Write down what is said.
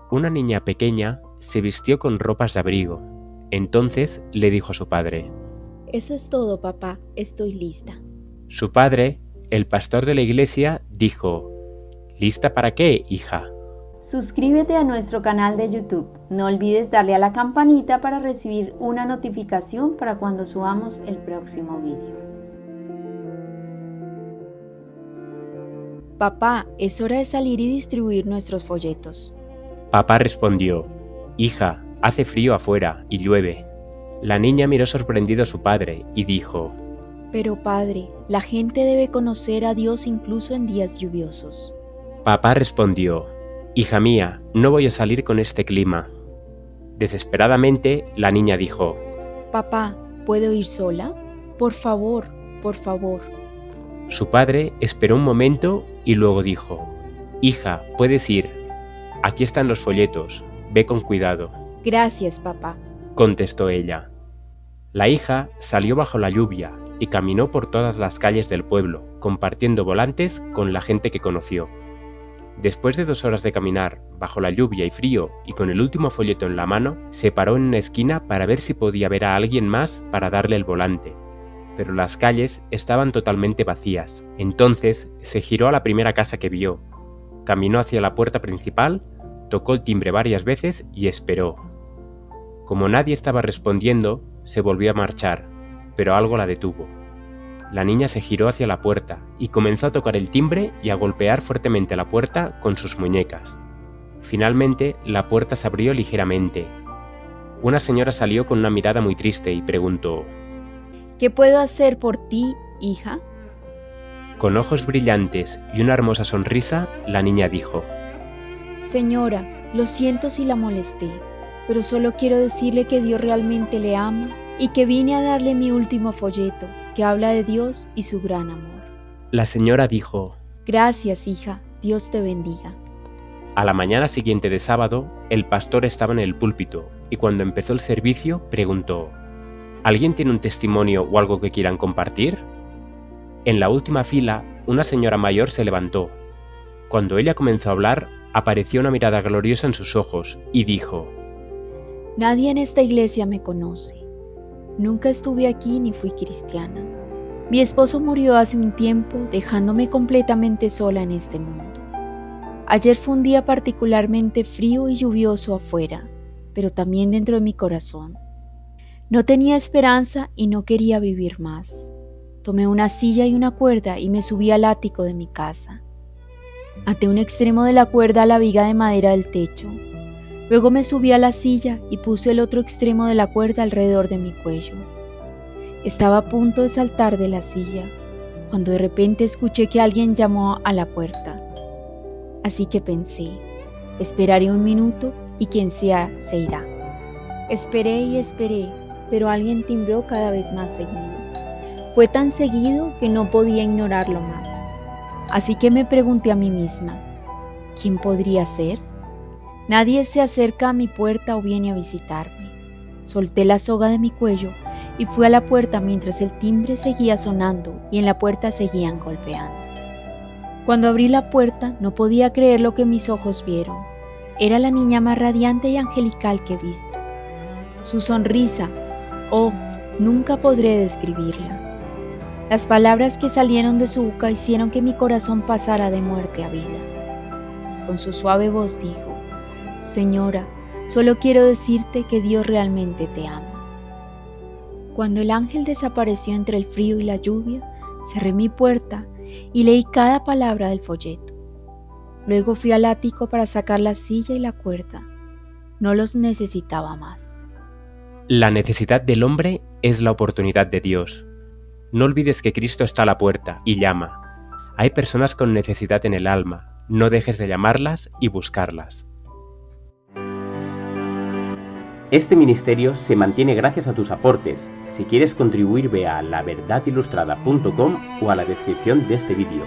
Una niña pequeña se vistió con ropas de abrigo. Entonces le dijo a su padre. Eso es todo, papá, estoy lista. Su padre, el pastor de la iglesia, dijo: ¿Lista para qué, hija? Suscríbete a nuestro canal de YouTube. No olvides darle a la campanita para recibir una notificación para cuando subamos el próximo vídeo. Papá, es hora de salir y distribuir nuestros folletos. Papá respondió: Hija, hace frío afuera y llueve. La niña miró sorprendido a su padre y dijo: Pero padre, la gente debe conocer a Dios incluso en días lluviosos. Papá respondió: Hija mía, no voy a salir con este clima. Desesperadamente, la niña dijo: Papá, ¿puedo ir sola? Por favor, por favor. Su padre esperó un momento y luego dijo: Hija, puedes ir. Aquí están los folletos, ve con cuidado. Gracias, papá, contestó ella. La hija salió bajo la lluvia y caminó por todas las calles del pueblo, compartiendo volantes con la gente que conoció. Después de 2 horas de caminar, bajo la lluvia y frío y con el último folleto en la mano, se paró en una esquina para ver si podía ver a alguien más para darle el volante. Pero las calles estaban totalmente vacías. Entonces se giró a la primera casa que vio, caminó hacia la puerta principal, tocó el timbre varias veces y esperó. Como nadie estaba respondiendo, se volvió a marchar, pero algo la detuvo. La niña se giró hacia la puerta y comenzó a tocar el timbre y a golpear fuertemente la puerta con sus muñecas. Finalmente, la puerta se abrió ligeramente. Una señora salió con una mirada muy triste y preguntó: ¿Qué puedo hacer por ti, hija? Con ojos brillantes y una hermosa sonrisa, la niña dijo: Señora, lo siento si la molesté, pero solo quiero decirle que Dios realmente le ama y que vine a darle mi último folleto, que habla de Dios y su gran amor. La señora dijo: Gracias, hija, Dios te bendiga. A la mañana siguiente de sábado, el pastor estaba en el púlpito y cuando empezó el servicio preguntó: ¿Alguien tiene un testimonio o algo que quieran compartir? En la última fila, una señora mayor se levantó. Cuando ella comenzó a hablar, apareció una mirada gloriosa en sus ojos y dijo: Nadie en esta iglesia me conoce. Nunca estuve aquí ni fui cristiana. Mi esposo murió hace un tiempo, dejándome completamente sola en este mundo. Ayer fue un día particularmente frío y lluvioso afuera, pero también dentro de mi corazón. No tenía esperanza y no quería vivir más. Tomé una silla y una cuerda y me subí al ático de mi casa. Até un extremo de la cuerda a la viga de madera del techo. Luego me subí a la silla y puse el otro extremo de la cuerda alrededor de mi cuello. Estaba a punto de saltar de la silla, cuando de repente escuché que alguien llamó a la puerta. Así que pensé, esperaré un minuto y quien sea se irá. Esperé y esperé, pero alguien timbró cada vez más seguido. Fue tan seguido que no podía ignorarlo más. Así que me pregunté a mí misma, ¿quién podría ser? Nadie se acerca a mi puerta o viene a visitarme. Solté la soga de mi cuello y fui a la puerta mientras el timbre seguía sonando y en la puerta seguían golpeando. Cuando abrí la puerta no podía creer lo que mis ojos vieron. Era la niña más radiante y angelical que he visto. Su sonrisa, oh, nunca podré describirla. Las palabras que salieron de su boca hicieron que mi corazón pasara de muerte a vida. Con su suave voz dijo: Señora, solo quiero decirte que Dios realmente te ama. Cuando el ángel desapareció entre el frío y la lluvia, cerré mi puerta y leí cada palabra del folleto. Luego fui al ático para sacar la silla y la cuerda. No los necesitaba más. La necesidad del hombre es la oportunidad de Dios. No olvides que Cristo está a la puerta y llama. Hay personas con necesidad en el alma. No dejes de llamarlas y buscarlas. Este ministerio se mantiene gracias a tus aportes. Si quieres contribuir, ve a laverdadilustrada.com o a la descripción de este vídeo.